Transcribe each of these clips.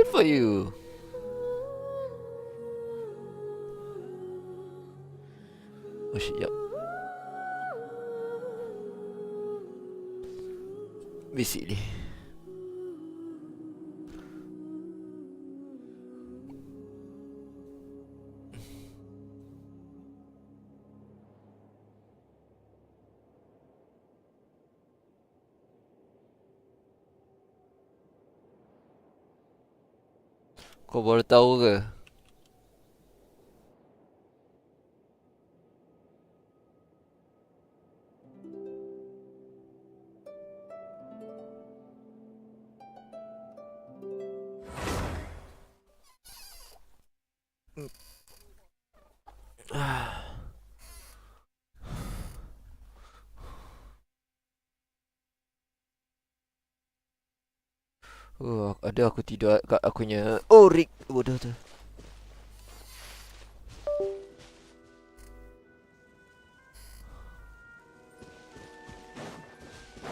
Good for you. Oh shit, yup. Basically. Kau baru tahu ke? Ada aku tidur kat akunya. Oh, Rick. Bodoh tu.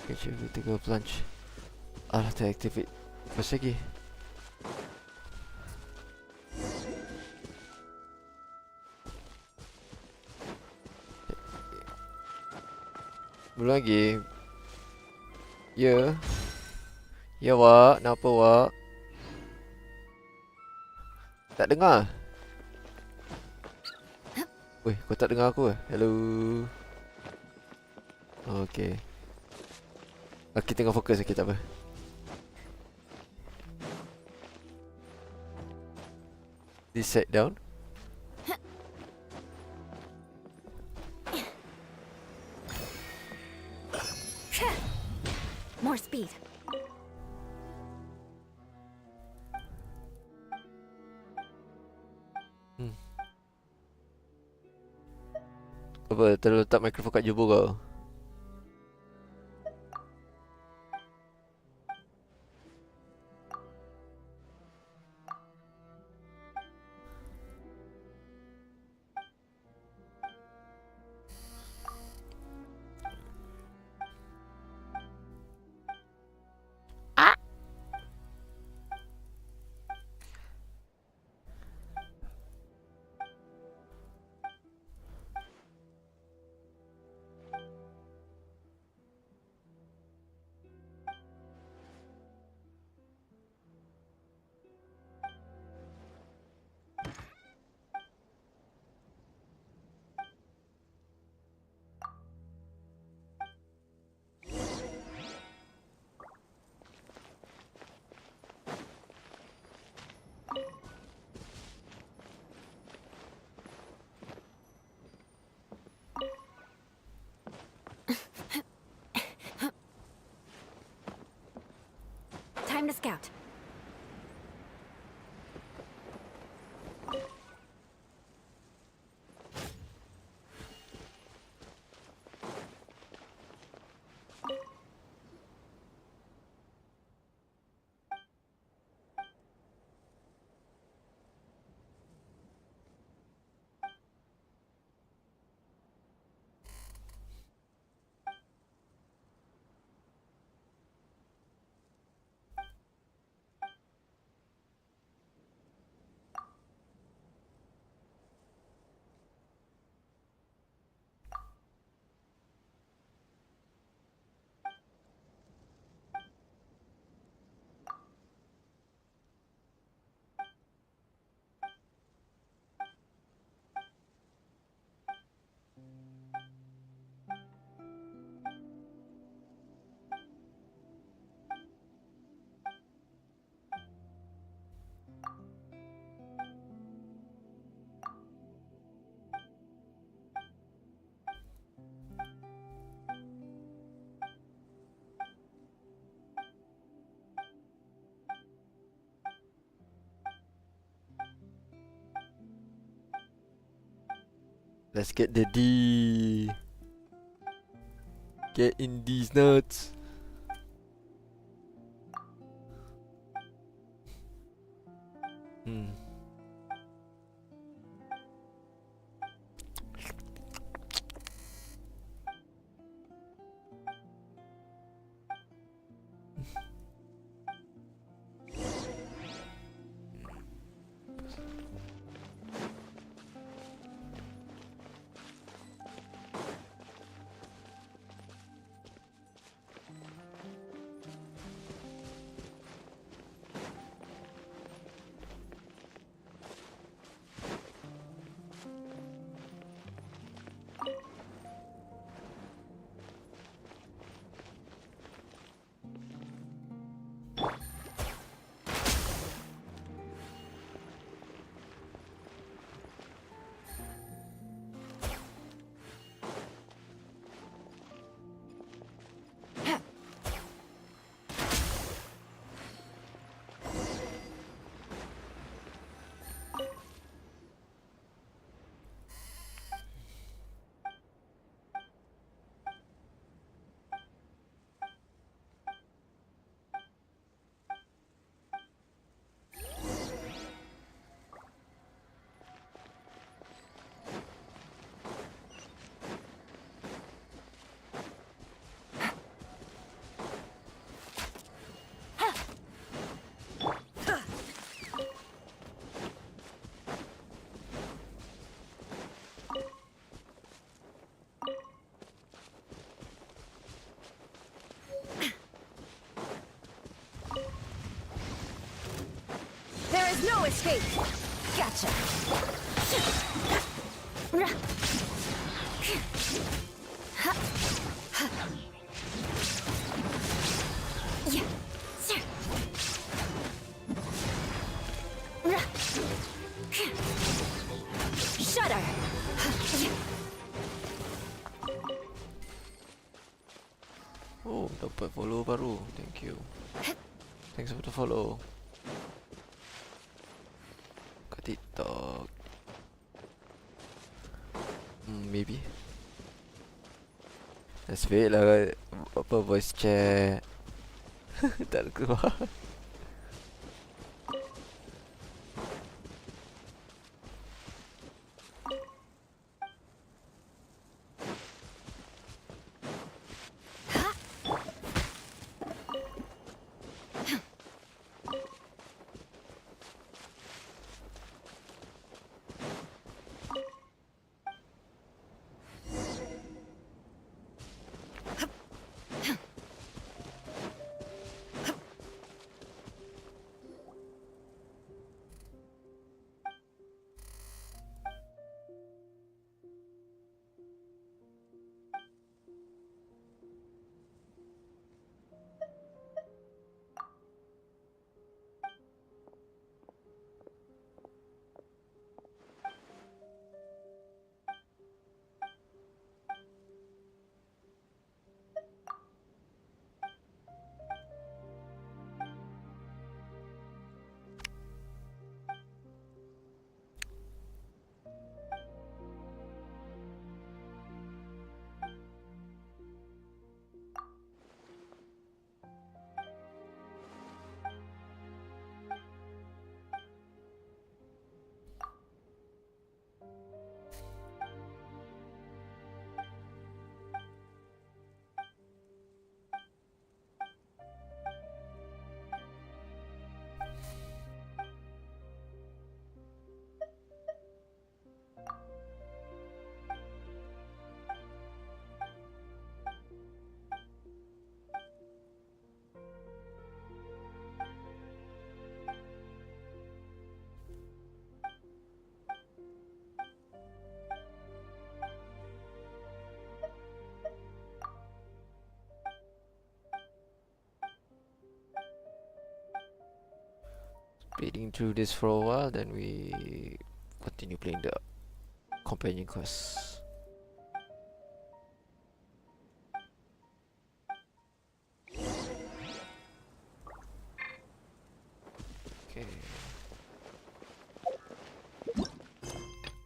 Okay, cuba kita go plunge. Alah, teractivate. First lagi. Belum lagi. Ya. Ya, Wak. Kenapa, Wak? Tak dengar? Weh, kau tak dengar aku ke? Hello. Okay. Aku tengah fokus lagi, tak apa. This set down. More speed. Apa, terletak mikrofon kat jubur kau? Time to scout. Let's get the D. Get in these nuts. There's no escape! Gotcha! Yeah. Shudder! Oh, dapat follow baru. Thank you. Thanks for the follow. Kat TikTok. Maybe. Let's wait lah. Apa voice chat. Tak keluar. Speeding through this for a while, then we continue playing the companion quest. Okay.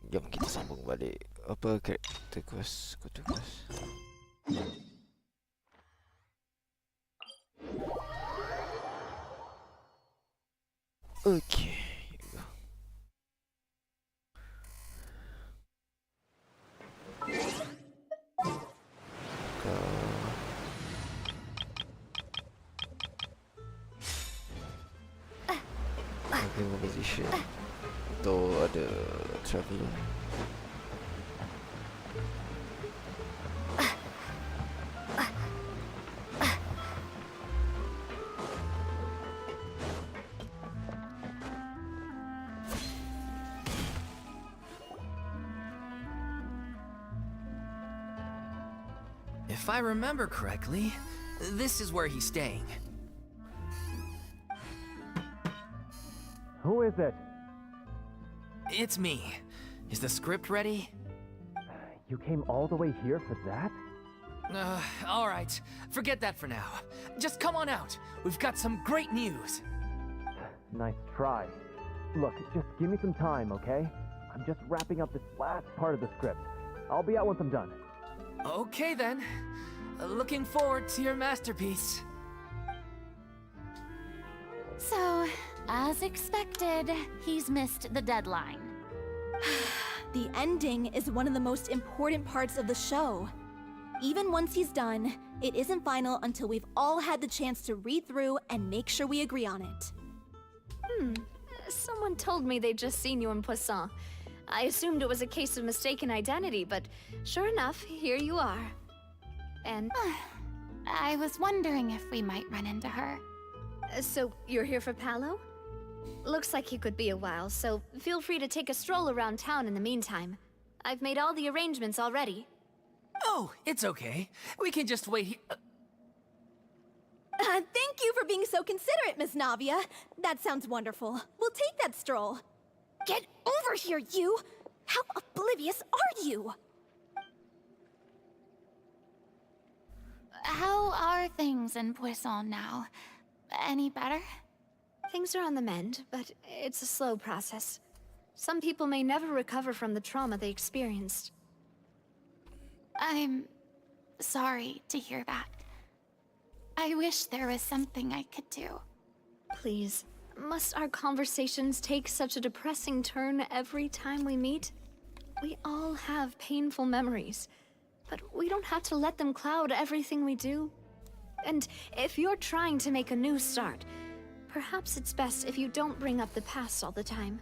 Jom kita sambung balik. Apa character quest? Okay, here we go. Having a position. Though ada travel. If I remember correctly, this is where he's staying. Who is it? It's me. Is the script ready? You came all the way here for that? All right. Forget that for now. Just come on out. We've got some great news. Nice try. Look, just give me some time, okay? I'm just wrapping up this last part of the script. I'll be out once I'm done. Okay then. Looking forward to your masterpiece. So, as expected, he's missed the deadline. The ending is one of the most important parts of the show. Even once he's done, it isn't final until we've all had the chance to read through and make sure we agree on it. Someone told me they'd just seen you in Poisson. I assumed it was a case of mistaken identity, but sure enough, here you are. And I was wondering if we might run into her. so you're here for Palo? Looks like he could be a while, so feel free to take a stroll around town in the meantime. I've made all the arrangements already. Oh, it's okay. We can just wait here. Thank you for being so considerate, Miss Navia. That sounds wonderful. We'll take that stroll. Get over here, you! How oblivious are you? How are things in Poisson now? Any better? Things are on the mend, but it's a slow process. Some people may never recover from the trauma they experienced. I'm sorry to hear that. I wish there was something I could do. Please, must our conversations take such a depressing turn every time we meet? We all have painful memories, but we don't have to let them cloud everything we do. And if you're trying to make a new start, perhaps it's best if you don't bring up the past all the time.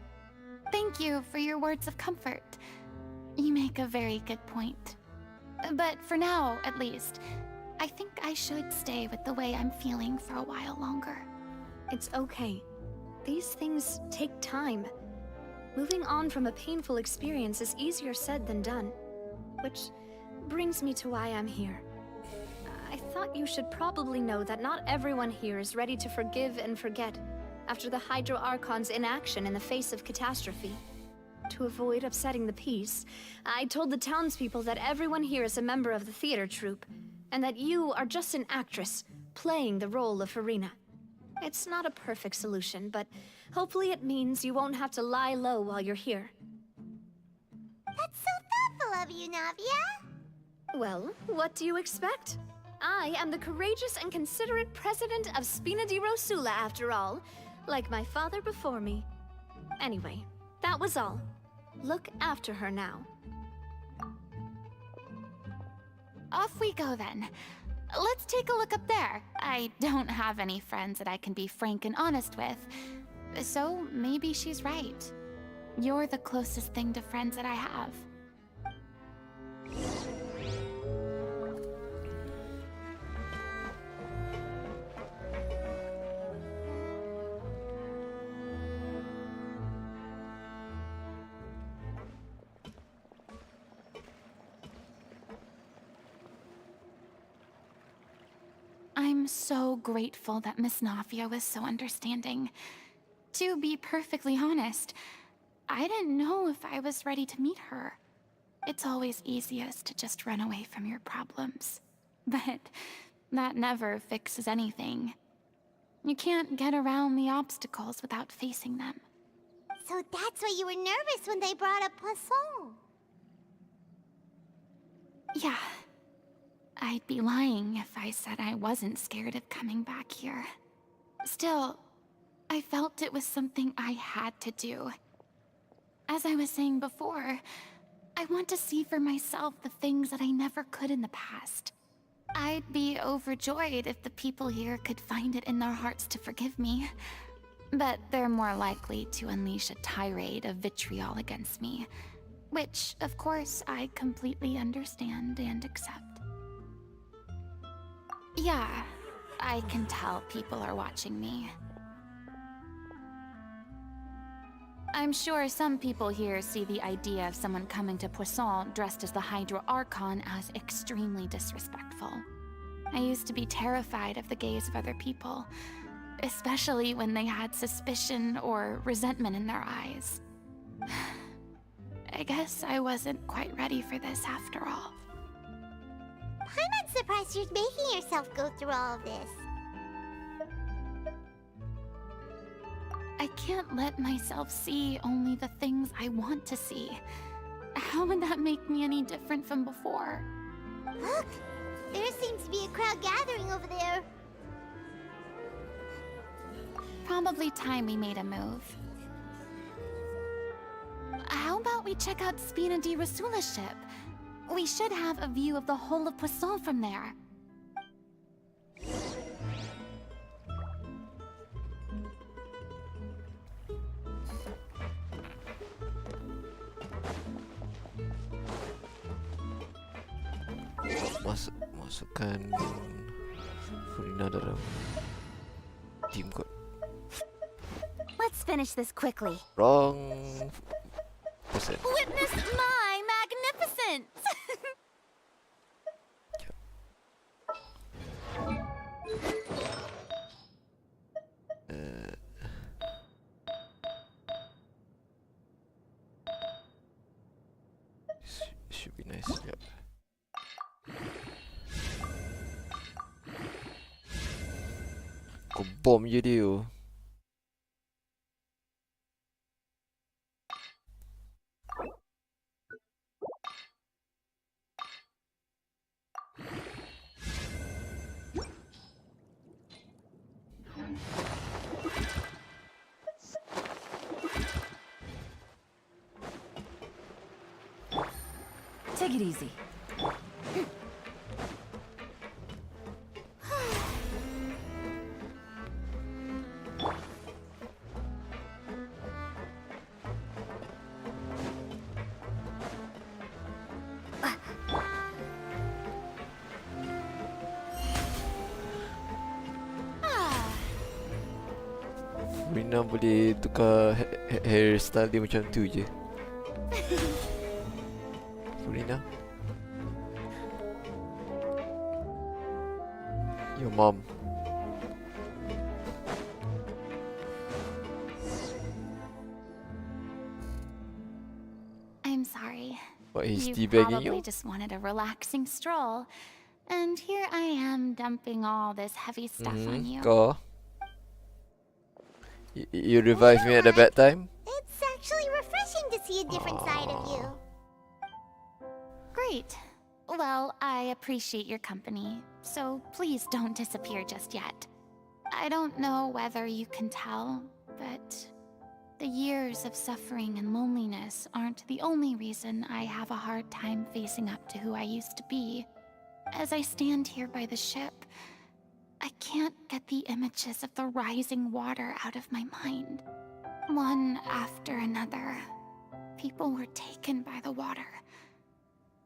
Thank you for your words of comfort. You make a very good point. But for now, at least, I think I should stay with the way I'm feeling for a while longer. It's okay. These things take time. Moving on from a painful experience is easier said than done. Which brings me to why I'm here. I thought you should probably know that not everyone here is ready to forgive and forget after the Hydro Archon's inaction in the face of catastrophe. To avoid upsetting the peace, I told the townspeople that everyone here is a member of the theater troupe, and that you are just an actress playing the role of Farina. It's not a perfect solution, but hopefully it means you won't have to lie low while you're here. That's so thoughtful of you, Navia. Well, what do you expect? I am the courageous and considerate president of Spina di Rosula, after all, like my father before me. Anyway, that was all. Look after her now. Off we go then. Let's take a look up there. I don't have any friends that I can be frank and honest with, so maybe she's right. You're the closest thing to friends that I have. I'm so grateful that Miss Navia was so understanding. To be perfectly honest, I didn't know if I was ready to meet her. It's always easiest to just run away from your problems. But that never fixes anything. You can't get around the obstacles without facing them. So that's why you were nervous when they brought up Poisson. Yeah. I'd be lying if I said I wasn't scared of coming back here. Still, I felt it was something I had to do. As I was saying before, I want to see for myself the things that I never could in the past. I'd be overjoyed if the people here could find it in their hearts to forgive me. But they're more likely to unleash a tirade of vitriol against me. Which, of course, I completely understand and accept. Yeah, I can tell people are watching me. I'm sure some people here see the idea of someone coming to Poisson dressed as the Hydro Archon as extremely disrespectful. I used to be terrified of the gaze of other people, especially when they had suspicion or resentment in their eyes. I guess I wasn't quite ready for this after all. I'm not surprised you're making yourself go through all of this. I can't let myself see only the things I want to see. How would that make me any different from before? Look! There seems to be a crowd gathering over there. Probably time we made a move. How about we check out Spina di Rosula's ship? We should have a view of the whole of Poisson from there. Masukkan Furina dalam team kot. Let's finish this quickly. Wrong person. Witness my magnificence! Should be nice. Yep. Kau bom je dia. Take it easy. Rina boleh tukar hairstyle dia macam tu je. Rina. Your mom. I'm sorry. What, he's You teabagging probably you? just wanted a relaxing stroll. And here I am dumping all this heavy stuff on you. Kau. You revive me at a bad time? It's actually refreshing to see a different side of you. Great. Well, I appreciate your company, so please don't disappear just yet. I don't know whether you can tell, but the years of suffering and loneliness aren't the only reason I have a hard time facing up to who I used to be. As I stand here by the ship, I can't get the images of the rising water out of my mind. One after another, people were taken by the water.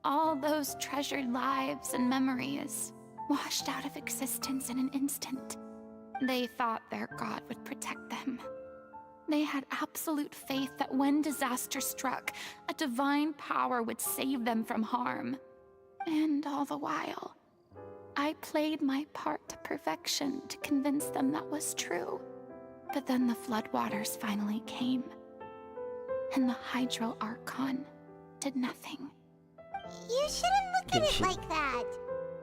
All those treasured lives and memories washed out of existence in an instant. They thought their god would protect them. They had absolute faith that when disaster struck, a divine power would save them from harm. And all the while, I played my part to perfection to convince them that was true. But then the floodwaters finally came, and the Hydro Archon did nothing. You shouldn't look at it Genshin. like that.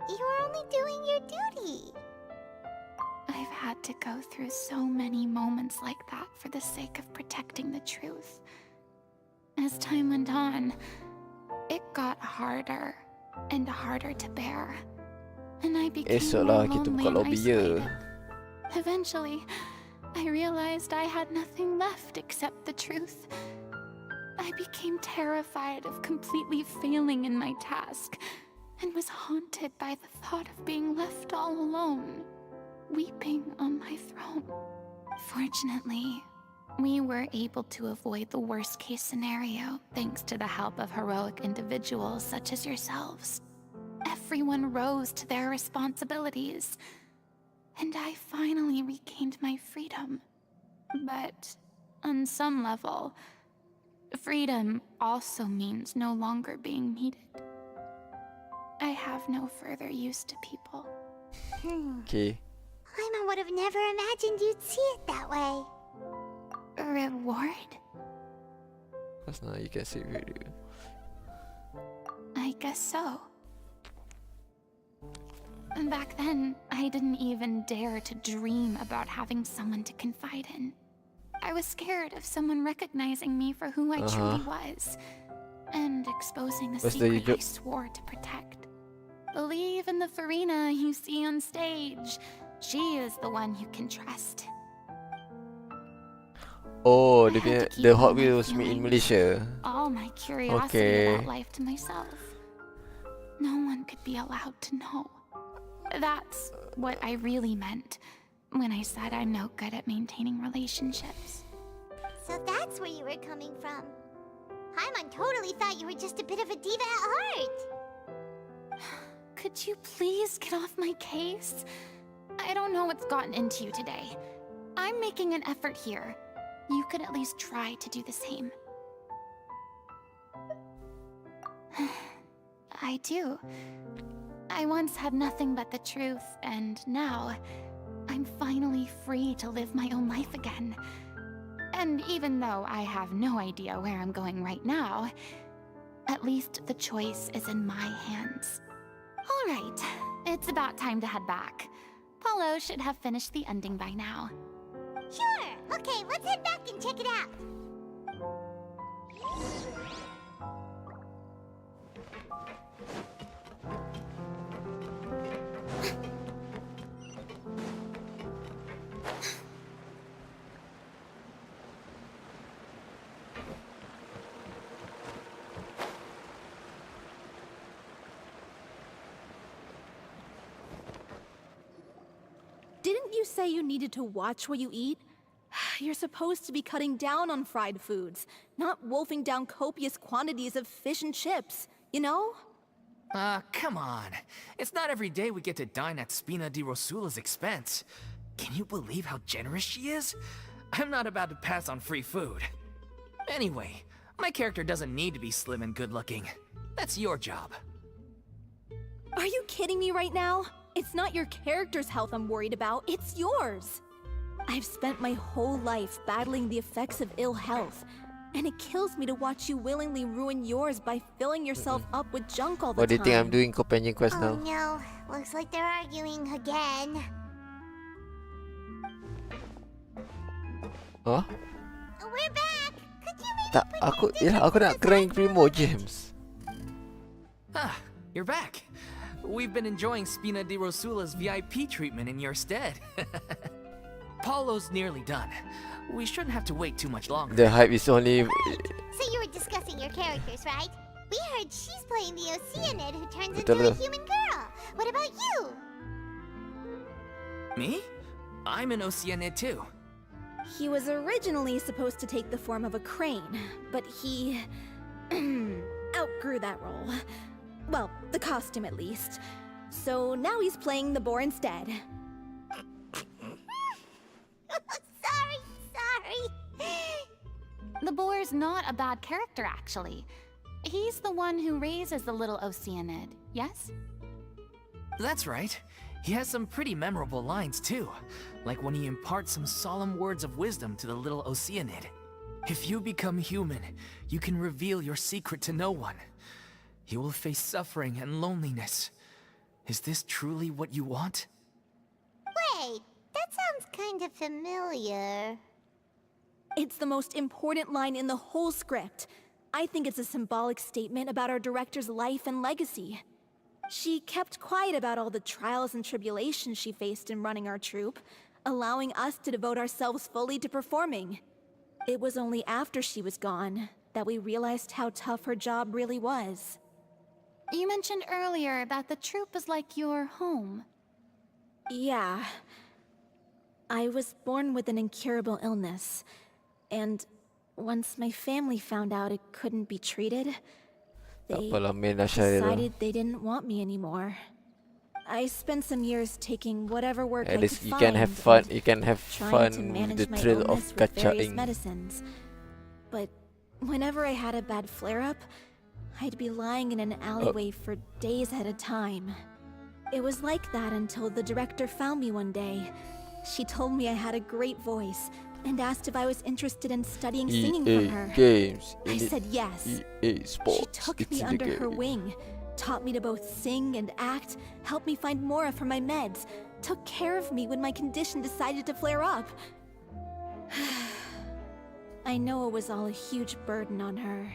You were only doing your duty. I've had to go through so many moments like that for the sake of protecting the truth. As time went on, it got harder and harder to bear. And I became Esoklah more kita lonely buka and lobby je. isolated. Eventually, I realized I had nothing left except the truth. I became terrified of completely failing in my task, and was haunted by the thought of being left all alone, weeping on my throne. Fortunately, we were able to avoid the worst-case scenario thanks to the help of heroic individuals such as yourselves. Everyone rose to their responsibilities, and I finally regained my freedom. But on some level, freedom also means no longer being needed. I have no further use to people. Okay. Paimon would have never imagined you'd see it that way. A reward? Because now you can save video. I guess so. Back then, I didn't even dare to dream about having someone to confide in. I was scared of someone recognizing me for who I truly was, and exposing the What's the secret job? I swore to protect. Believe in the Farina you see on stage. She is the one you can trust. Oh, I dia had punya to keep the all Hot my Wheels made in feelings, Malaysia. all my curiosity Okay. about life to myself. No one could be allowed to know. That's what I really meant when I said I'm no good at maintaining relationships. So that's where you were coming from. Paimon totally thought you were just a bit of a diva at heart. Could you please get off my case? I don't know what's gotten into you today. I'm making an effort here. you could at least try to do the same. I do. I once had nothing but the truth, and now I'm finally free to live my own life again. And even though I have no idea where I'm going right now, at least the choice is in my hands. All right, it's about time to head back. Paulo should have finished the ending by now. Sure. Okay, let's head back and check it out. Didn't you say you needed to watch what you eat? You're supposed to be cutting down on fried foods, not wolfing down copious quantities of fish and chips, you know? Come on. It's not every day we get to dine at Spina di Rosula's expense. Can you believe how generous she is? I'm not about to pass on free food. Anyway, my character doesn't need to be slim and good-looking. That's your job. Are you kidding me right now? It's not your character's health I'm worried about, it's yours. I've spent my whole life battling the effects of ill health, and it kills me to watch you willingly ruin yours by filling yourself up with junk all the What do time. you think I'm doing companion quest Oh now? no, looks like they're arguing again. Huh? We're back! Could you maybe Tak, aku nak grind Primo Gems. Ah, you're back. We've been enjoying Spina di Rosula's VIP treatment in your stead. Paulo's nearly done. We shouldn't have to wait too much longer. The hype is only... So you were discussing your characters, right? We heard she's playing the Oceanid who turns Betul into a lah. human girl. What about you? Me? I'm an Oceanid too. He was originally supposed to take the form of a crane, but he outgrew that role. Well, the costume at least. So now he's playing the boar instead. sorry. The boar's not a bad character, actually. He's the one who raises the little Oceanid, yes? That's right. He has some pretty memorable lines too, like when he imparts some solemn words of wisdom to the little Oceanid. If you become human, you can reveal your secret to no one. You will face suffering and loneliness. Is this truly what you want? Wait, that sounds kind of familiar. It's the most important line in the whole script. I think it's a symbolic statement about our director's life and legacy. She kept quiet about all the trials and tribulations she faced in running our troupe, allowing us to devote ourselves fully to performing. It was only after she was gone that we realized how tough her job really was. You mentioned earlier that the troupe is like your home. Yeah. I was born with an incurable illness, and once my family found out it couldn't be treated, Tak they apalah, main lah Syahrir tu. decided they didn't want me anymore. I spent some years taking whatever work I At could least you find can have fun. and You can have trying fun to with manage the my thrill of illness with various gachaing. medicines. But whenever I had a bad flare-up, I'd be lying in an alleyway for days at a time. It was like that until the director found me one day. She told me I had a great voice and asked if I was interested in studying singing from her. Games. I said yes. EA Sports. She took It's me in the under her game. wing, taught me to both sing and act, helped me find Mora for my meds, took care of me when my condition decided to flare up. I know it was all a huge burden on her.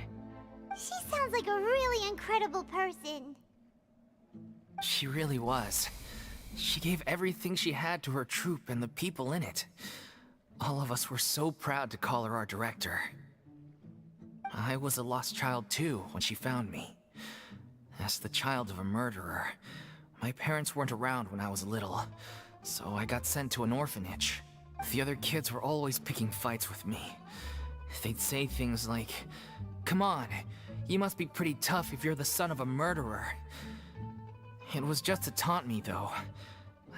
She sounds like a really incredible person. She really was. She gave everything she had to her troupe and the people in it. All of us were so proud to call her our director. I was a lost child too when she found me. As the child of a murderer, my parents weren't around when I was little, so I got sent to an orphanage. The other kids were always picking fights with me. They'd say things like, "Come on, you must be pretty tough if you're the son of a murderer." It was just to taunt me, though.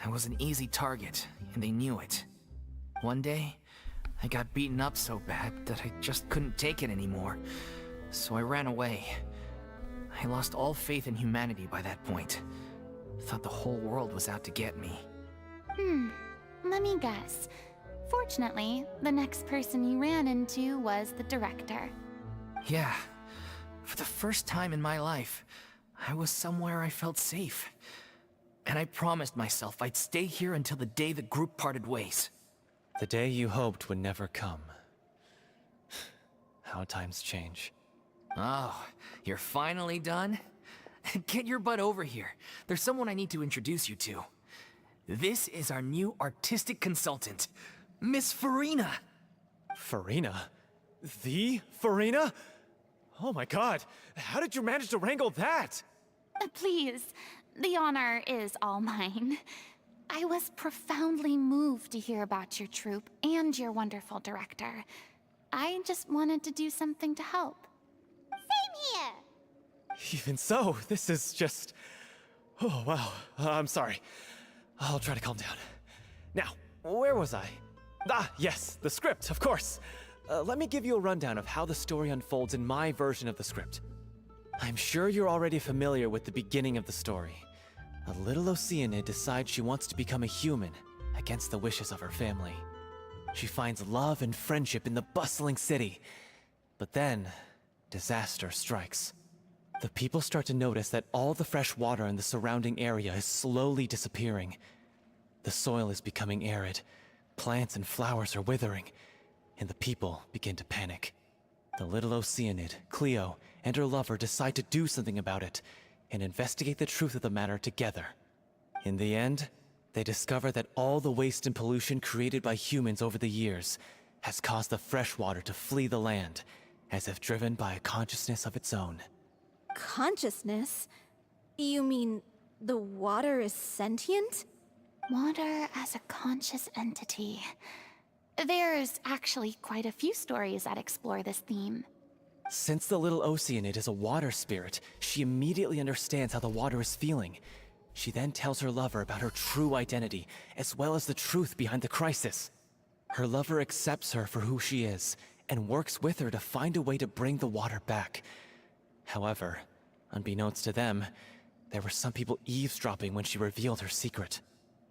I was an easy target, and they knew it. One day, I got beaten up so bad that I just couldn't take it anymore. So I ran away. I lost all faith in humanity by that point. Thought the whole world was out to get me. Let me guess. Fortunately, the next person you ran into was the director. Yeah. For the first time in my life, I was somewhere I felt safe. And I promised myself I'd stay here until the day the group parted ways. The day you hoped would never come. How times change. Oh, you're finally done? Get your butt over here. There's someone I need to introduce you to. This is our new artistic consultant, Miss Farina. Farina? The Farina? Oh my god, how did you manage to wrangle that? Please, the honor is all mine. I was profoundly moved to hear about your troupe and your wonderful director. I just wanted to do something to help. Same here. Even so, this is just... Oh, wow. I'm sorry. I'll try to calm down. Now, where was I? Ah, yes, the script, of course. Let me give you a rundown of how the story unfolds in my version of the script. I'm sure you're already familiar with the beginning of the story. A little Oceanid decides she wants to become a human, against the wishes of her family. She finds love and friendship in the bustling city. But then, disaster strikes. The people start to notice that all the fresh water in the surrounding area is slowly disappearing. The soil is becoming arid, plants and flowers are withering, and the people begin to panic. The little Oceanid, Cleo, and her lover decide to do something about it, and investigate the truth of the matter together. In the end, they discover that all the waste and pollution created by humans over the years has caused the fresh water to flee the land, as if driven by a consciousness of its own. Consciousness? You mean the water is sentient? Water as a conscious entity. There's actually quite a few stories that explore this theme. Since the little Oceanid is a water spirit, she immediately understands how the water is feeling. She then tells her lover about her true identity, as well as the truth behind the crisis. Her lover accepts her for who she is, and works with her to find a way to bring the water back. However, unbeknownst to them, there were some people eavesdropping when she revealed her secret.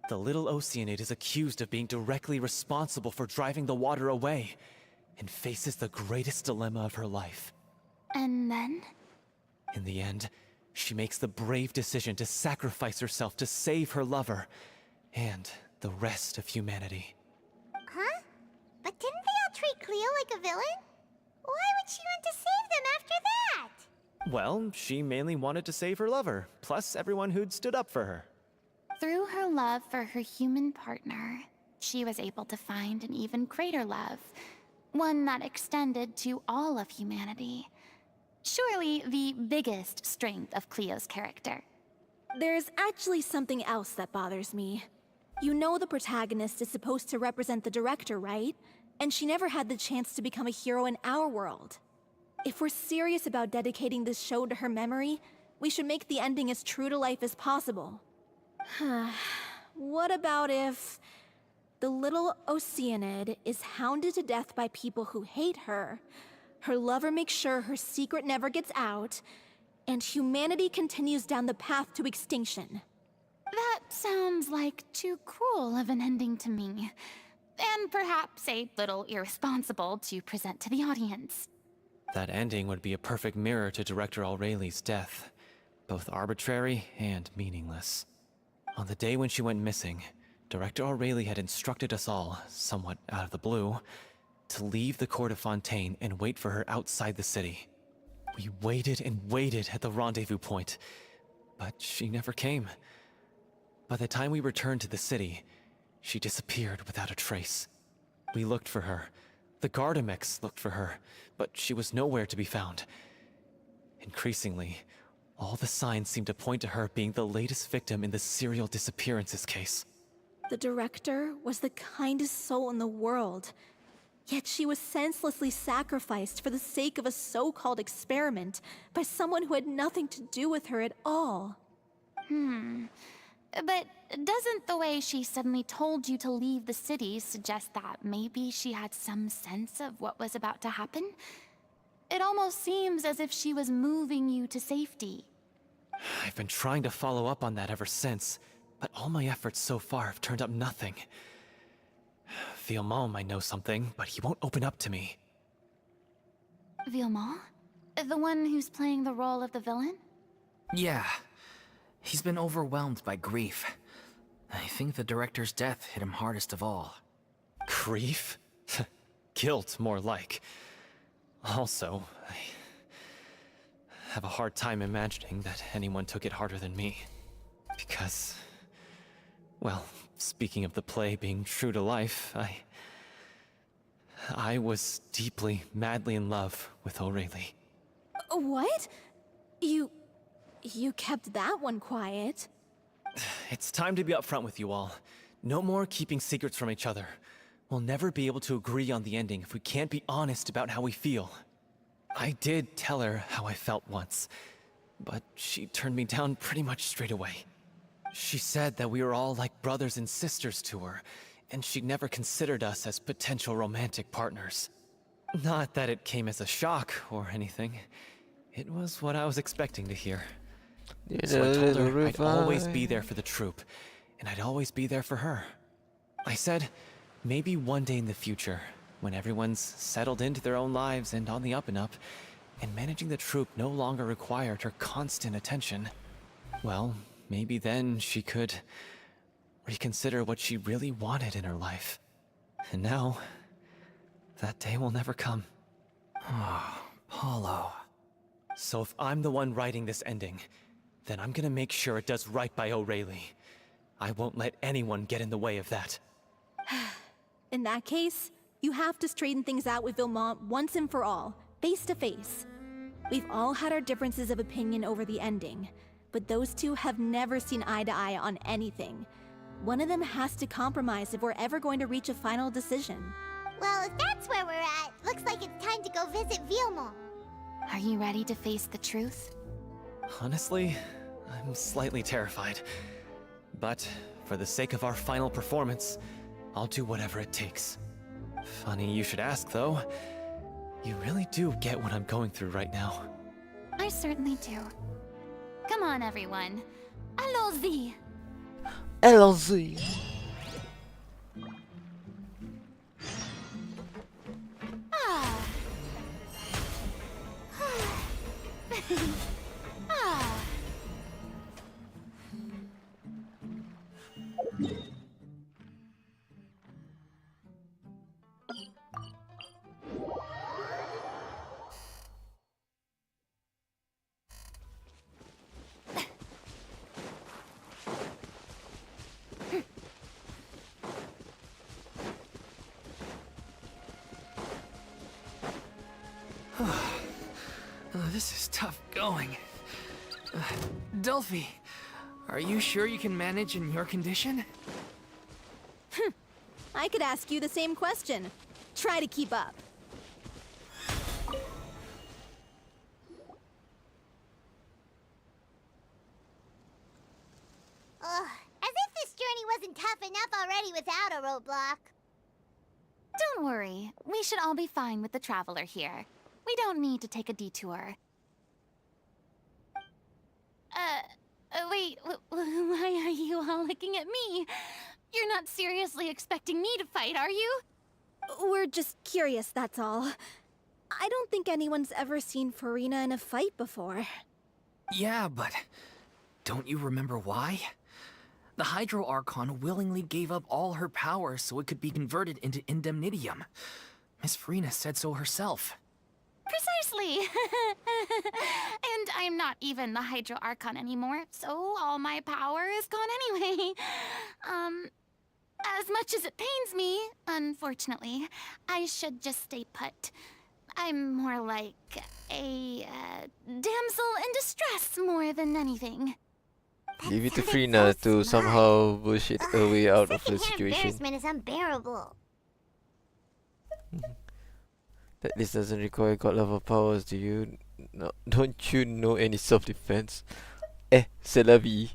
The little Oceanid is accused of being directly responsible for driving the water away, and faces the greatest dilemma of her life. And then? In the end, she makes the brave decision to sacrifice herself to save her lover, and the rest of humanity. Huh? But didn't they all treat Cleo like a villain? Why would she want to save them after that? Well, she mainly wanted to save her lover, plus everyone who'd stood up for her. Through her love for her human partner, she was able to find an even greater love, one that extended to all of humanity. Surely the biggest strength of Cleo's character. There's actually something else that bothers me. You know the protagonist is supposed to represent the director, right? And she never had the chance to become a hero in our world. If we're serious about dedicating this show to her memory, we should make the ending as true to life as possible. What about if the little Oceanid is hounded to death by people who hate her, her lover makes sure her secret never gets out, and humanity continues down the path to extinction? That sounds like too cruel of an ending to me. And perhaps a little irresponsible to present to the audience. That ending would be a perfect mirror to Director Aureli's death, both arbitrary and meaningless. On the day when she went missing, Director Aureli had instructed us all, somewhat out of the blue, to leave the court of Fontaine and wait for her outside the city. We waited and waited at the rendezvous point, but she never came. By the time we returned to the city, she disappeared without a trace. We looked for her. The Gardamex looked for her, but she was nowhere to be found. Increasingly, all the signs seemed to point to her being the latest victim in the serial disappearances case. The director was the kindest soul in the world, yet she was senselessly sacrificed for the sake of a so-called experiment by someone who had nothing to do with her at all. But doesn't the way she suddenly told you to leave the city suggest that maybe she had some sense of what was about to happen? It almost seems as if she was moving you to safety. I've been trying to follow up on that ever since, but all my efforts so far have turned up nothing. Villemont might know something, but he won't open up to me. Villemont? The one who's playing the role of the villain? Yeah. He's been overwhelmed by grief. I think the director's death hit him hardest of all. Grief? Guilt, more like. Also, I have a hard time imagining that anyone took it harder than me. Because, well, speaking of the play being true to life, I was deeply, madly in love with Aurelie. What? You kept that one quiet. It's time to be upfront with you all. No more keeping secrets from each other. We'll never be able to agree on the ending if we can't be honest about how we feel. I did tell her how I felt once, but she turned me down pretty much straight away. She said that we were all like brothers and sisters to her, and she'd never considered us as potential romantic partners. Not that it came as a shock or anything. It was what I was expecting to hear. So I told her I'd always be there for the troupe, and I'd always be there for her. I said, maybe one day in the future, when everyone's settled into their own lives and on the up and up, and managing the troupe no longer required her constant attention, well, maybe then she could reconsider what she really wanted in her life. And now, that day will never come. Oh, Paulo. So if I'm the one writing this ending, then I'm gonna make sure it does right by Aurelie. I won't let anyone get in the way of that. In that case, you have to straighten things out with Villemont once and for all, face to face. We've all had our differences of opinion over the ending, but those two have never seen eye to eye on anything. One of them has to compromise if we're ever going to reach a final decision. Well, if that's where we're at, looks like it's time to go visit Villemont. Are you ready to face the truth? Honestly, I'm slightly terrified. But for the sake of our final performance, I'll do whatever it takes. Funny you should ask, though. You really do get what I'm going through right now. I certainly do. Come on, everyone. Allons-y! Allons-y. Ah. Ah. This is tough going. Delphi, are you sure you can manage in your condition? I could ask you the same question. Try to keep up. Ugh, as if this journey wasn't tough enough already without a roadblock. Don't worry. We should all be fine with the traveler here. We don't need to take a detour. Wait, why are you all looking at me? You're not seriously expecting me to fight, are you? We're just curious, that's all. I don't think anyone's ever seen Farina in a fight before. Yeah, but don't you remember why? The Hydro Archon willingly gave up all her power so it could be converted into Indemnitium. Miss Farina said so herself. Precisely! And I'm not even the Hydro Archon anymore, so all my power is gone anyway. As much as it pains me, unfortunately, I should just stay put. I'm more like a damsel in distress more than anything. Leave it to Sounded Frina so to smart. somehow bullshit her way out of the Secondhand situation. embarrassment is unbearable. That this doesn't require god level powers, do you? No, don't you know any self-defense? C'est la vie.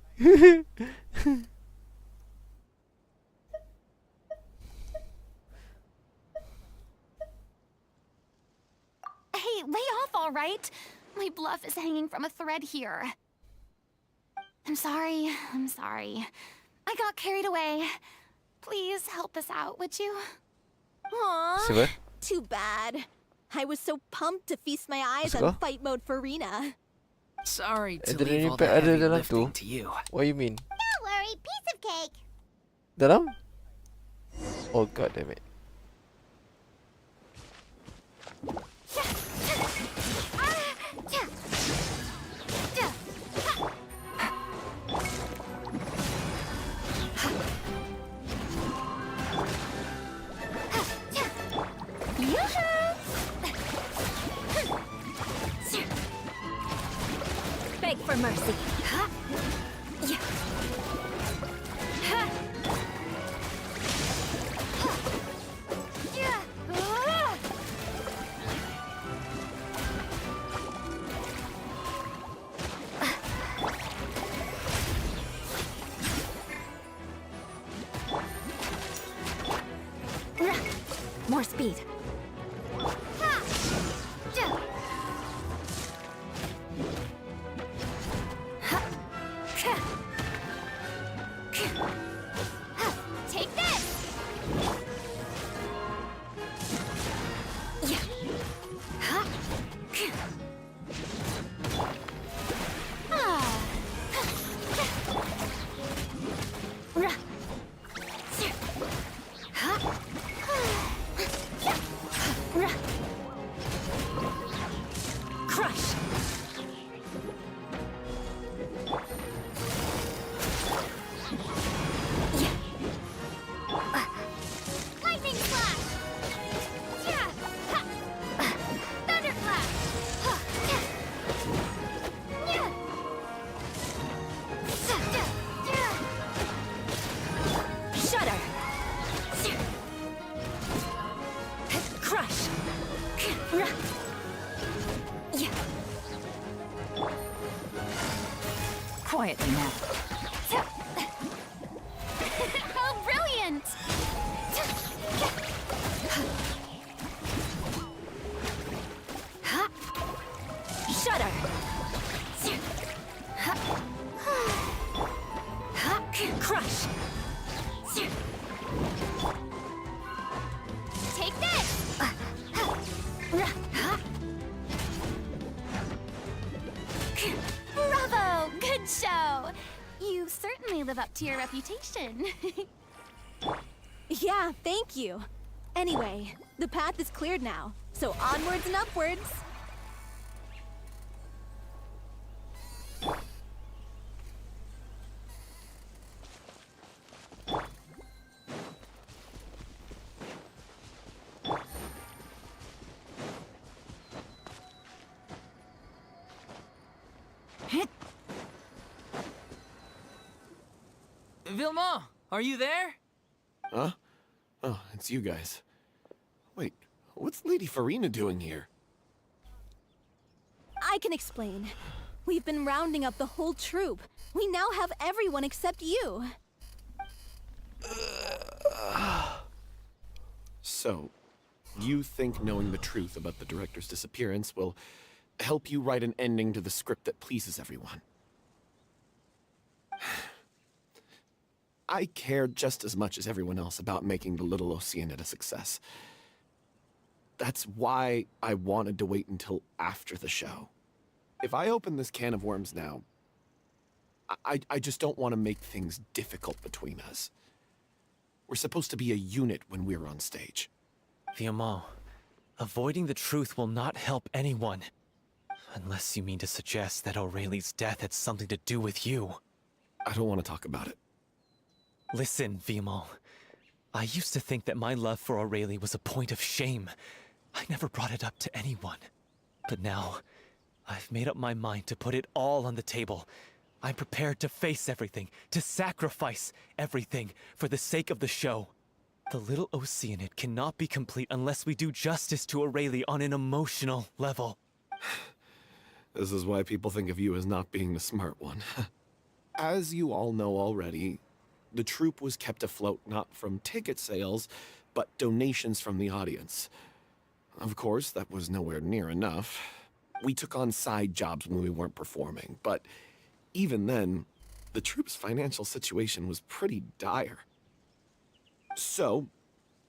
Lay off, all right? My bluff is hanging from a thread here. I'm sorry. I got carried away. Please help us out, would you? Aww. Siapa? Too bad. I was so pumped to feast my eyes Maksud on kau? fight mode for Rina. Sorry to Adrenaline leave all the Impact ada heavy dalam lifting tu? to you. What you mean? Don't worry, piece of cake. Dalam? Oh god damn it. Beg for mercy. More speed. Take this! Crush. Lightning flash. Yeah. Ha. Thunder flash. Yeah. Shudder. Crush. Quietly now. How brilliant! Shudder. Crush. Take this! Bravo! Good show! You certainly live up to your reputation. Yeah, thank you. Anyway, the path is cleared now, so onwards and upwards. Vilma, are you there? Huh? Oh, it's you guys. Wait, what's Lady Farina doing here? I can explain. We've been rounding up the whole troop. We now have everyone except you. So, you think knowing the truth about the director's disappearance will help you write an ending to the script that pleases everyone? I care just as much as everyone else about making the Little Oceanid a success. That's why I wanted to wait until after the show. If I open this can of worms now, I just don't want to make things difficult between us. We're supposed to be a unit when we're on stage. Vilma, avoiding the truth will not help anyone. Unless you mean to suggest that Aurelie's death had something to do with you. I don't want to talk about it. Listen, Vilma. I used to think that my love for Aurelie was a point of shame. I never brought it up to anyone. But now, I've made up my mind to put it all on the table. I'm prepared to face everything, to sacrifice everything for the sake of the show. The Little Oceanid cannot be complete unless we do justice to Aurelie on an emotional level. This is why people think of you as not being the smart one. As you all know already, the troupe was kept afloat not from ticket sales, but donations from the audience. Of course, that was nowhere near enough. We took on side jobs when we weren't performing, but even then, the troupe's financial situation was pretty dire. So,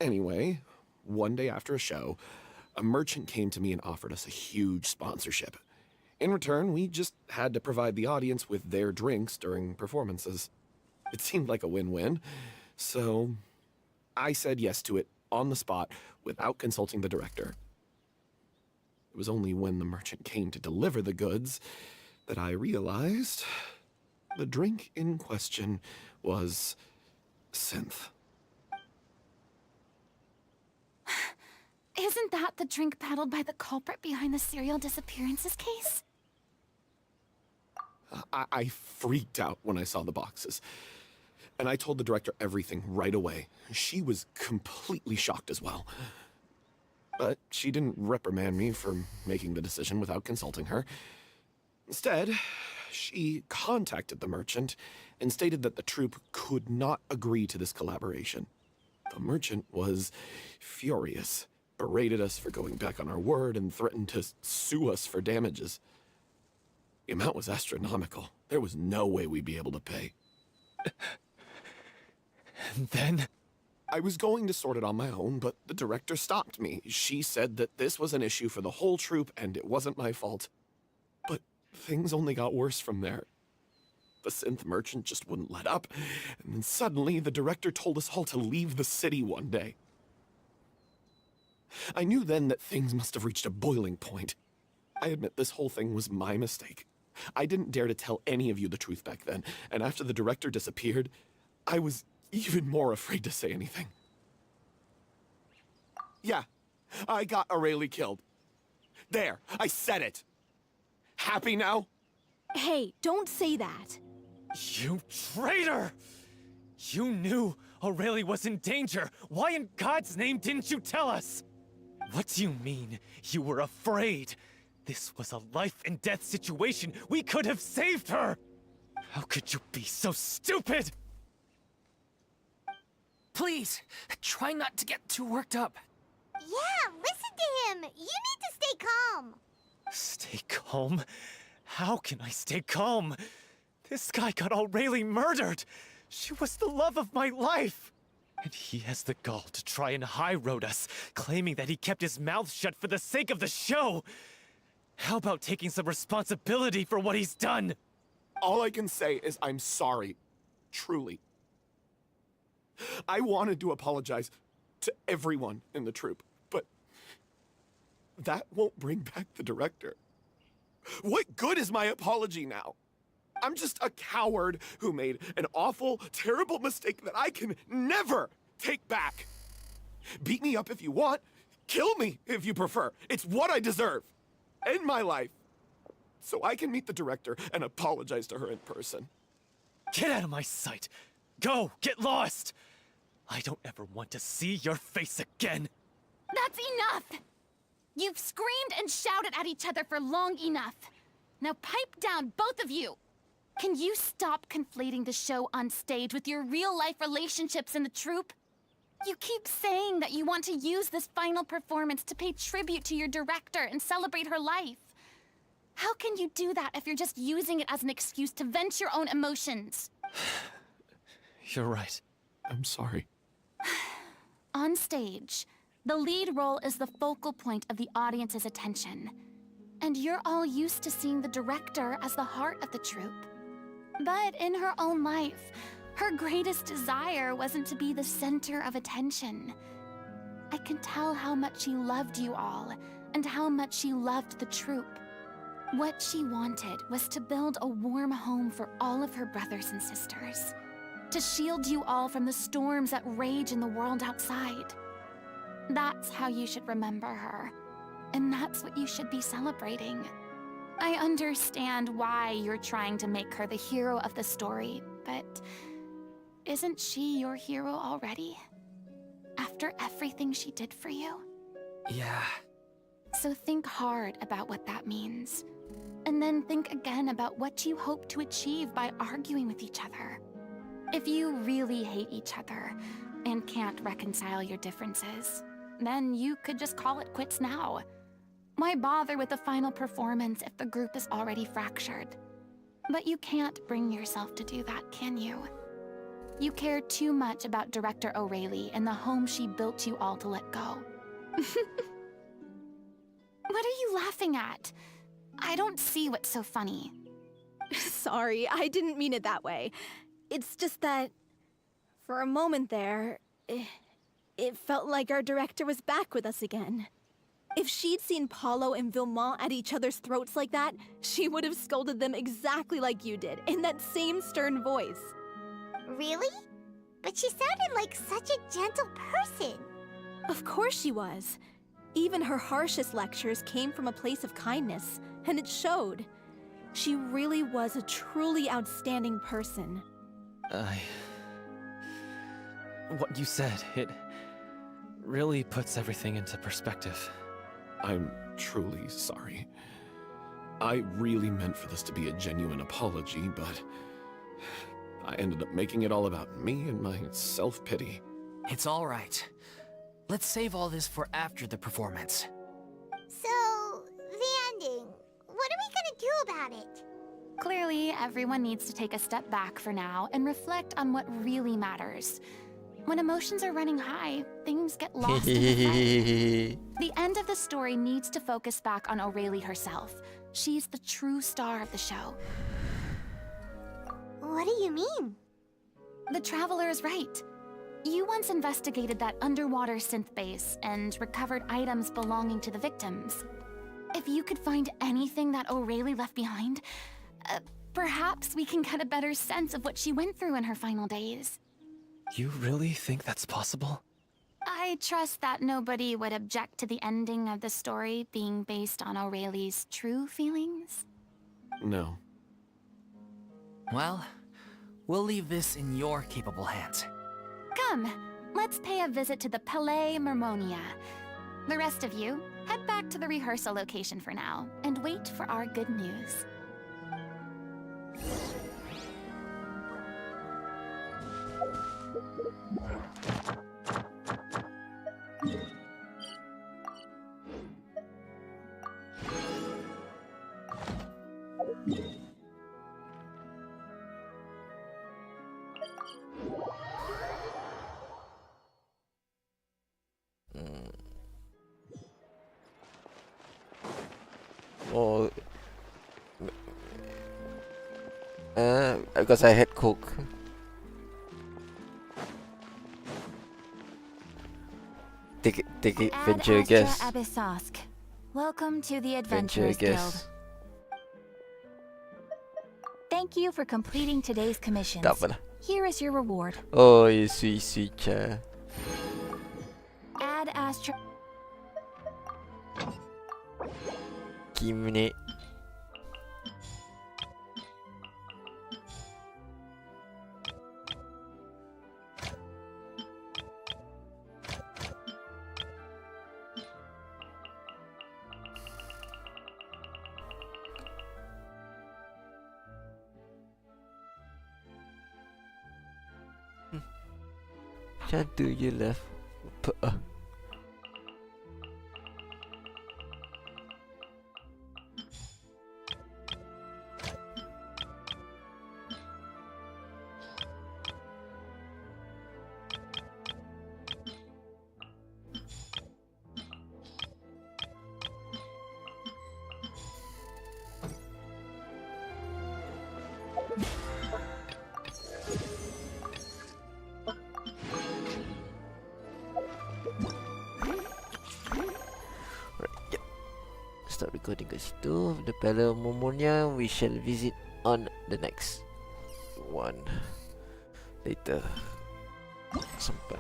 anyway, one day after a show, a merchant came to me and offered us a huge sponsorship. In return, we just had to provide the audience with their drinks during performances. It seemed like a win-win, so I said yes to it on the spot without consulting the director. It was only when the merchant came to deliver the goods that I realized the drink in question was synth. Isn't that the drink peddled by the culprit behind the serial disappearances case? I freaked out when I saw the boxes. And I told the director everything right away. She was completely shocked as well. But she didn't reprimand me for making the decision without consulting her. Instead, she contacted the merchant and stated that the troupe could not agree to this collaboration. The merchant was furious, berated us for going back on our word, and threatened to sue us for damages. The amount was astronomical. There was no way we'd be able to pay. And then? I was going to sort it on my own, but the director stopped me. She said that this was an issue for the whole troupe and it wasn't my fault. But things only got worse from there. The synth merchant just wouldn't let up, and then suddenly the director told us all to leave the city one day. I knew then that things must have reached a boiling point. I admit this whole thing was my mistake. I didn't dare to tell any of you the truth back then, and after the director disappeared, I was even more afraid to say anything. Yeah, I got Aurelie killed. There, I said it. Happy now? Hey, don't say that. You traitor! You knew Aurelie was in danger. Why in God's name didn't you tell us? What do you mean, you were afraid? This was a life and death situation. We could have saved her! How could you be so stupid? Please, try not to get too worked up. Yeah, listen to him. You need to stay calm. Stay calm? How can I stay calm? This guy got Aurelie murdered. She was the love of my life. And he has the gall to try and high-road us, claiming that he kept his mouth shut for the sake of the show. How about taking some responsibility for what he's done? All I can say is I'm sorry. Truly. I wanted to apologize to everyone in the troupe, but that won't bring back the director. What good is my apology now? I'm just a coward who made an awful, terrible mistake that I can never take back. Beat me up if you want. Kill me if you prefer. It's what I deserve. End my life. So I can meet the director and apologize to her in person. Get out of my sight. Go, get lost. I don't ever want to see your face again. That's enough! You've screamed and shouted at each other for long enough. Now pipe down, both of you! Can you stop conflating the show on stage with your real-life relationships in the troupe? You keep saying that you want to use this final performance to pay tribute to your director and celebrate her life. How can you do that if you're just using it as an excuse to vent your own emotions? You're right. I'm sorry. On stage, the lead role is the focal point of the audience's attention. And you're all used to seeing the director as the heart of the troupe. But in her own life, her greatest desire wasn't to be the center of attention. I can tell how much she loved you all, and how much she loved the troupe. What she wanted was to build a warm home for all of her brothers and sisters. To shield you all from the storms that rage in the world outside. That's how you should remember her. And that's what you should be celebrating. I understand why you're trying to make her the hero of the story, but isn't she your hero already? After everything she did for you? Yeah. So think hard about what that means. And then think again about what you hope to achieve by arguing with each other. If you really hate each other and can't reconcile your differences, then you could just call it quits now. Why bother with the final performance if the group is already fractured? But you can't bring yourself to do that, can you? You care too much about Director O'Reilly and the home she built you all to let go. What are you laughing at? I don't see what's so funny. Sorry, I didn't mean it that way. It's just that, for a moment there, it felt like our director was back with us again. If she'd seen Paulo and Vilmont at each other's throats like that, she would have scolded them exactly like you did, in that same stern voice. Really? But she sounded like such a gentle person. Of course she was. Even her harshest lectures came from a place of kindness, and it showed. She really was a truly outstanding person. What you said, it really puts everything into perspective. I'm truly sorry. I really meant for this to be a genuine apology, but I ended up making it all about me and my self-pity. It's all right. Let's save all this for after the performance. So, the ending. What are we gonna do about it? Clearly, everyone needs to take a step back for now and reflect on what really matters. When emotions are running high, things get lost in the fray. The end of the story needs to focus back on O'Reilly herself. She's the true star of the show. What do you mean? The Traveler is right. You once investigated that underwater synth base and recovered items belonging to the victims. If you could find anything that O'Reilly left behind, perhaps we can get a better sense of what she went through in her final days. You really think that's possible? I trust that nobody would object to the ending of the story being based on O'Reilly's true feelings. No. Well, we'll leave this in your capable hands. Come, let's pay a visit to the Palais Mermonia. The rest of you, head back to the rehearsal location for now, and wait for our good news. Oh, because I had Coke. Take it, venture guess. Abyssosk. Welcome to the Venture Adventurers Guild. guess. Thank you for completing today's commissions. Tak apa lah. Here is your reward. Oh, you sweet child. Add Astro. Kimne. Macam tu je lah. Stop recording kat situ. The Palamonia we shall visit on the next one later. Sampai.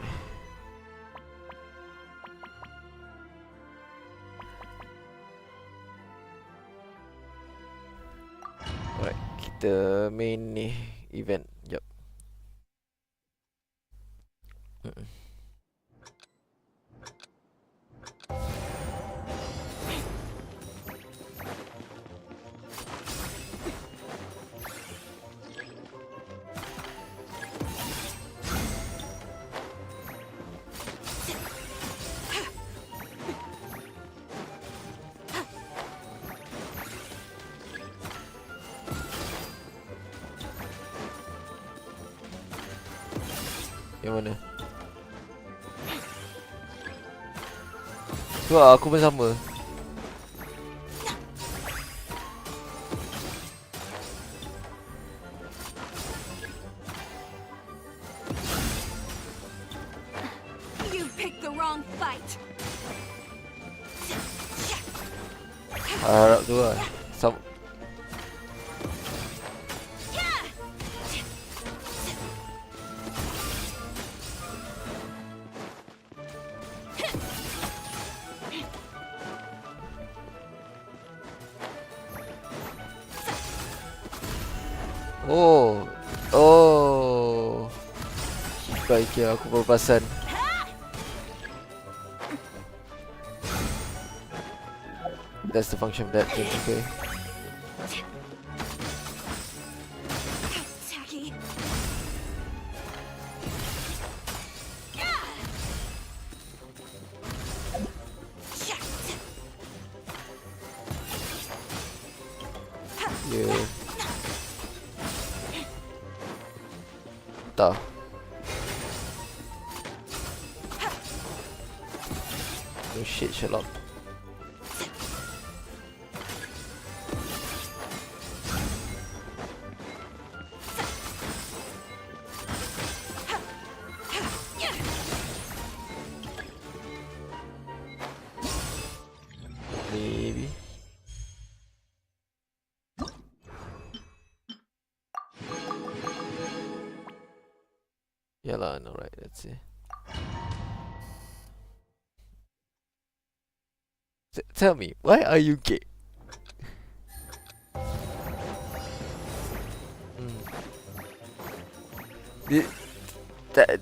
Alright, kita main ni event. Jap. Yang mana? Wah, aku pun sama. You picked the wrong fight. Harap tu lah. Oh. Oh. Baik ya, aku baru perasan. That's the function of that thing, okay. Tacky. Yeah. Tak. No shit, Sherlock. Maybe. Yeah lah, no right, let's see. Tell me, why are you gay?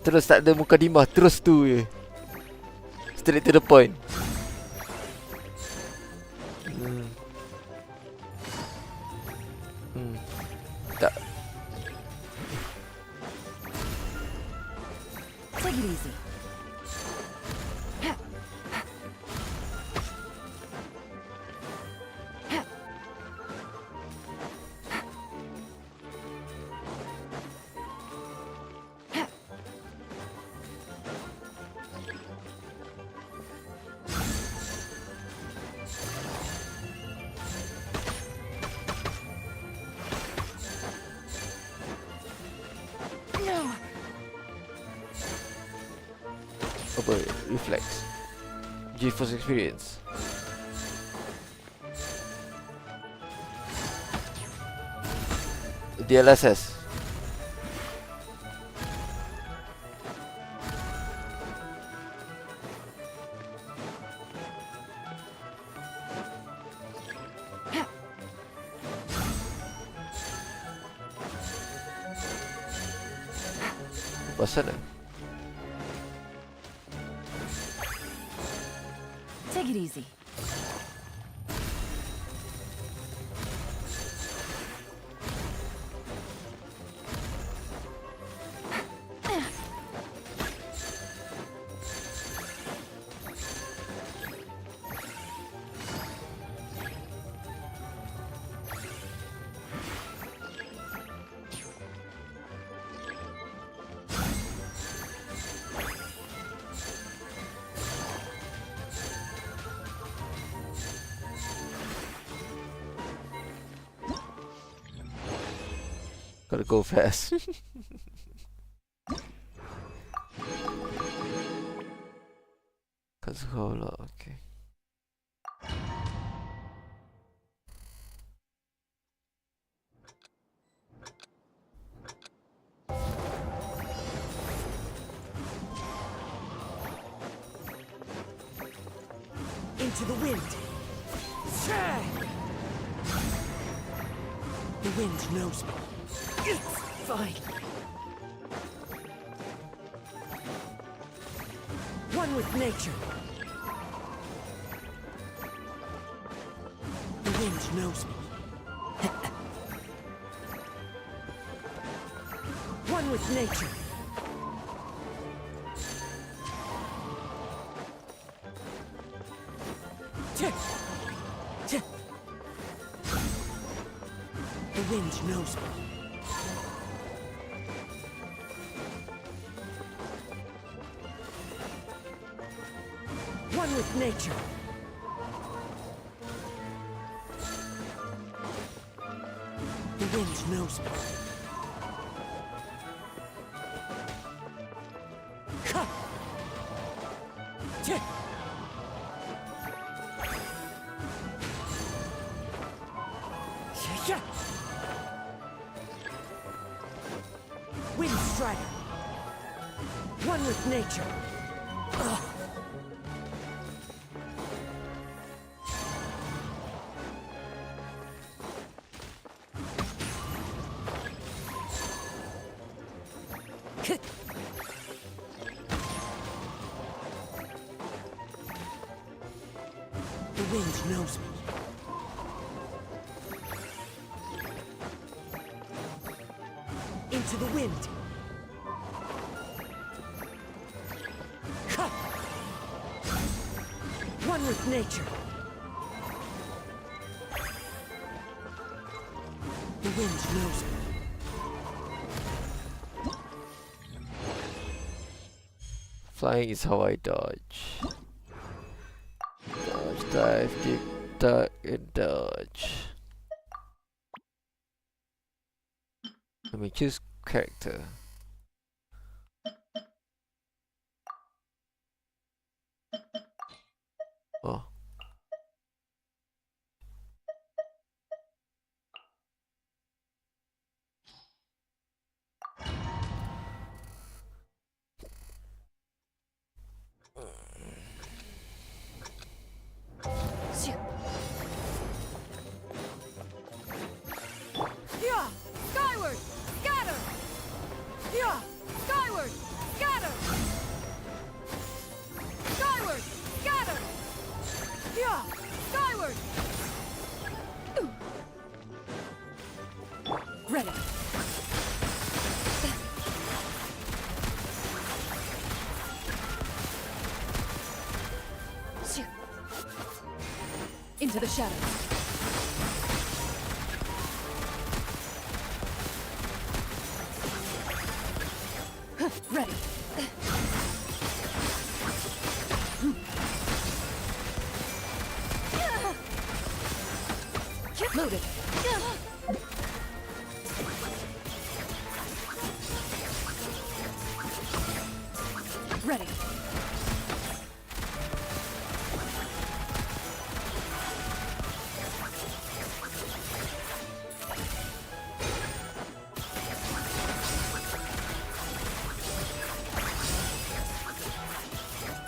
Terus tak ada mukadimah, terus tu je. Straight to the point. Tak. Take it easy. Apa? Reflex. GeForce Experience. DLSS. Pasal dah. Take it easy. Gotta go fast. Kazuhola, okay. Into the wind. The wind knows me. It's fine. One with nature. The wind knows me. One with nature. The wind knows me. nature. The wind knows me. Ha! Tick! Yeah. Wind Strider. One with nature. Ugh. The wind knows me. Into the wind. Ha! One with nature. The wind knows me. Flying is how I dodge. Dodge, dive, kick, duck, and dodge. Let me choose character. Oh. Yeah! Skyward! Scatter! Yeah! Skyward! Scatter! Skyward! Scatter! Yeah! Skyward! Ready! Into the shadows. Ready. Loaded. Ready.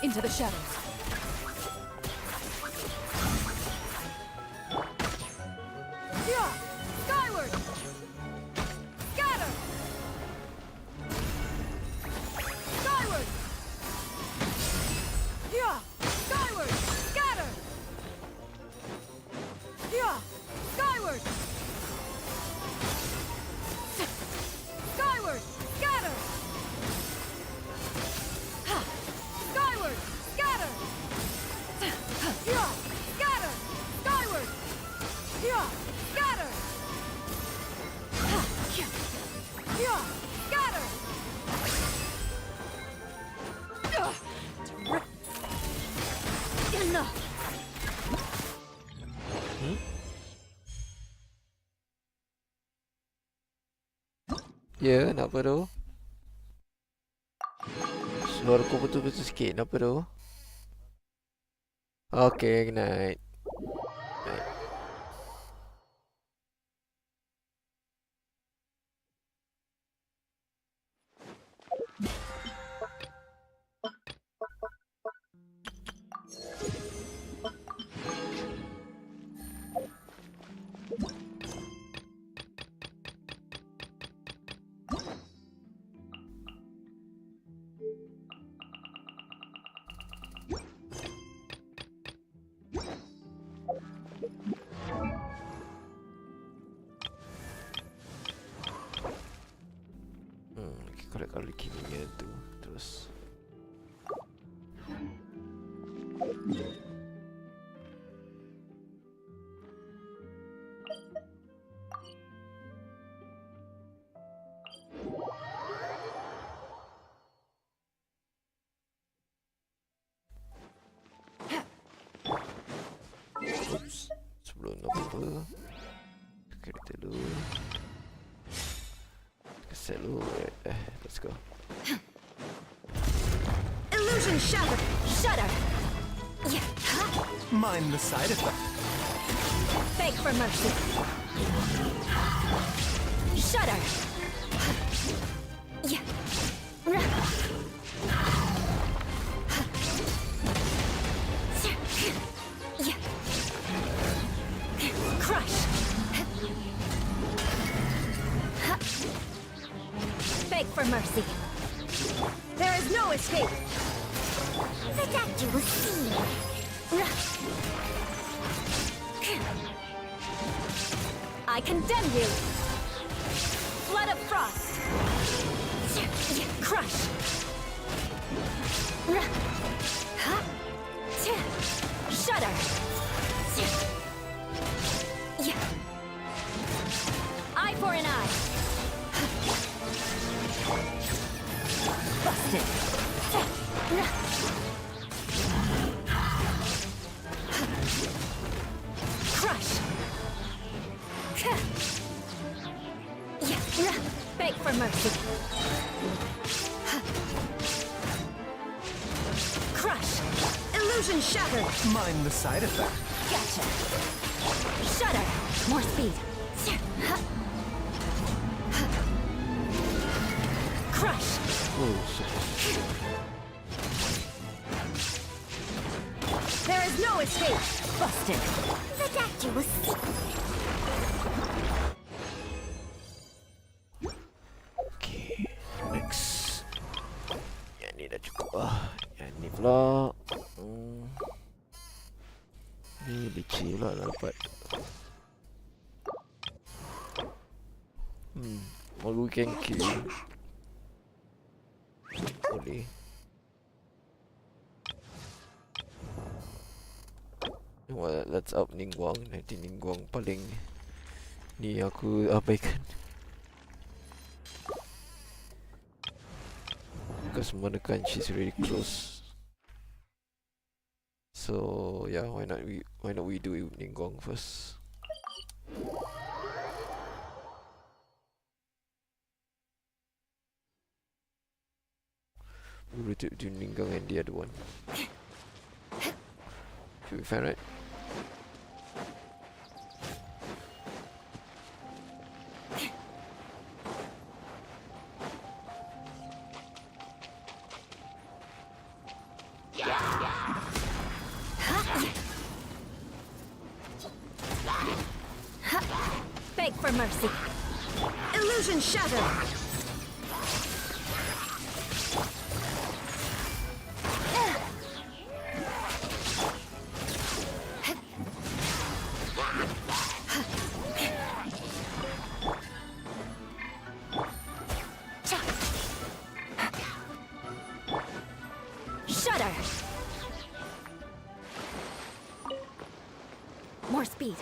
Into the shadows. Yeah! Skyward! Scatter! Skyward! Yeah! Skyward! Scatter! Yeah! Skyward! Skyward! Scatter! Skyward! Scatter! Yeah! Scatter! Skyward! Yeah! Scatter! Yeah! Scatter! Enough! Ya, kenapa tu? Suara aku betul-betul sikit, kenapa tu? Okay, good night. Night. Collect kimia tu terus. Oops. Sebelum apa-apa, kita dulu. Set dulu. Let's go. Illusion shatter. Shudder. Mind the side effect. Beg for mercy. Shudder. Crush. Beg for mercy. There is no escape. The doctor will see. I condemn you. Flood of frost. Crush. Shudder. Eye for an eye. Busted. Crush. Beg for mercy. Crush. Illusion shattered. Mind the side effect. Gotcha. Shudder. More speed. Crush. There is no escape. Busted. The doctor will see. Okay, next. Yang ni dah cukup lah. Yang ni pula. Ni licin lah dapat. Malu Genki. Boleh. Well, let's up Ningguang. Nanti Ningguang paling ni aku abaikan. Because Monacan she's really close. So yeah, why not we do Ningguang first? We will do Ningguang and the other one. Should be fine, right? Beg for mercy. Illusion shattered. Shudder. More speed.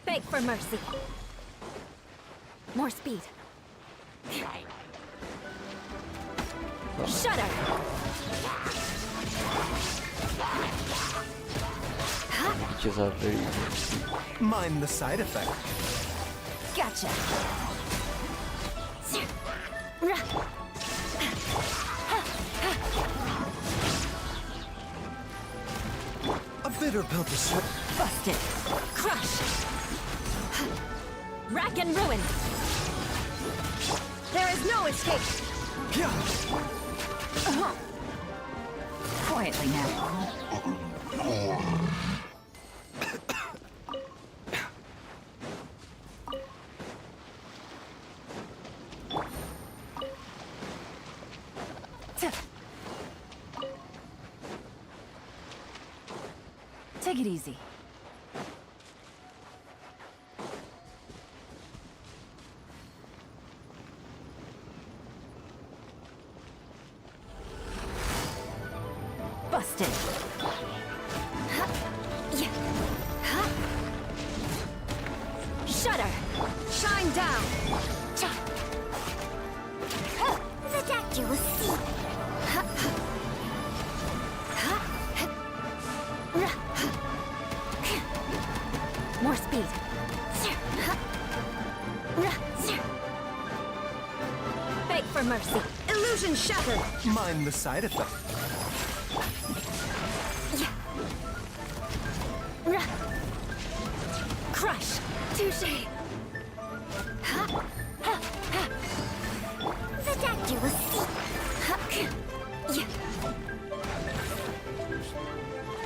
Beg for mercy. More speed. Shudder. Just are very Mind the side effect. Gotcha. A bitter pill to swallow. Busted. Crush. Rack and ruin. There is no escape. Quietly now. Take it easy. Busted. Shudder. Shine down. The doctor will see. More speed. Beg for mercy. Illusion shattered. Mind the side effect. Crush. Touche. The doctor will see.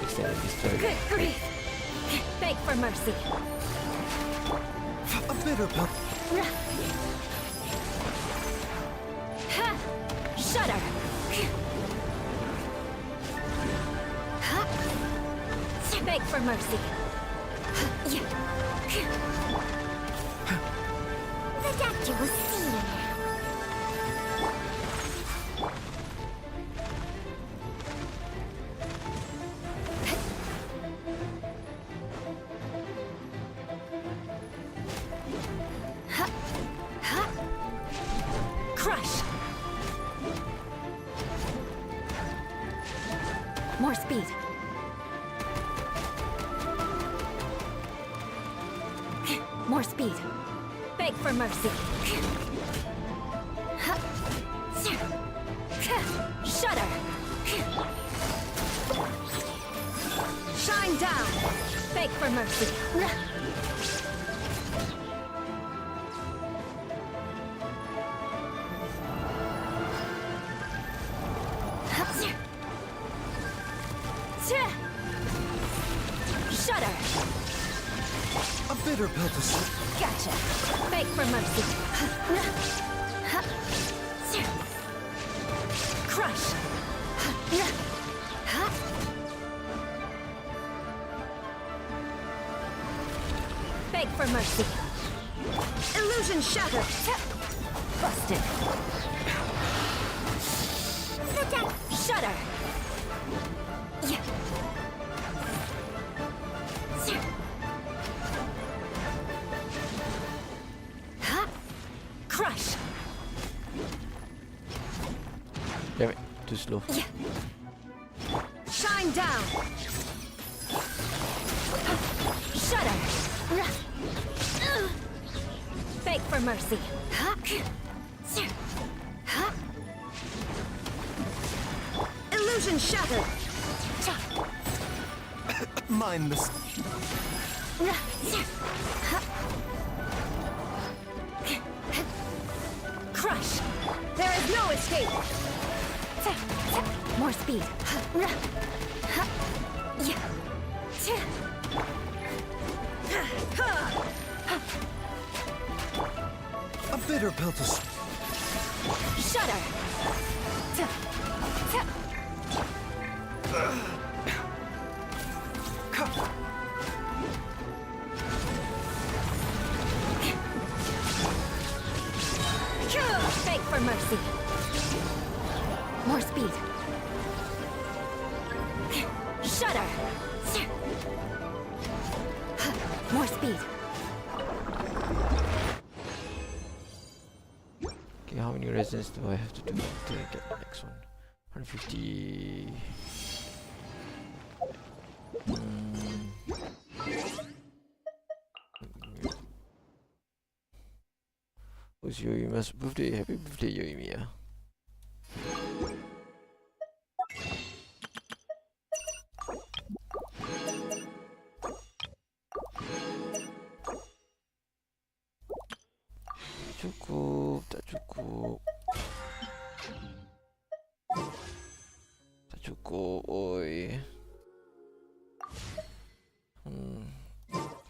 Extended destroy. Good grief. Beg for mercy. A bitter pill. Shudder. Beg for mercy. The doctor will see you now. Crush. More speed. More speed. Beg for mercy. Shudder. Shine down. Beg for mercy. Shudder. A bitter pill to swallow. Gotcha. Beg for mercy. Crush. Beg for mercy. Illusion shattered. Busted. The doctor. Shudder. Crush. Damn it, too slow. Shine down. Shudder. Beg for mercy. Illusion shattered. Mind the Crush. There is no escape. More speed. a bitter pill to swallow. Shudder. Beg for mercy. More speed. Shudder. More speed. Okay, how many resins do I have to do to get the next one? 150. Who's Yoimi's birthday? Happy birthday, Yoimiya. Cukup, tak cukup. Tak cukup, oi.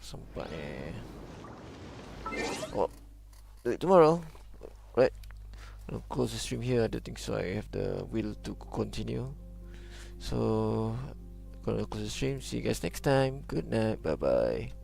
Sempat Oh, do it tomorrow. Right. I'll close the stream here. I don't think so. I have the will to continue. So, gonna close the stream. See you guys next time. Good night. Bye bye.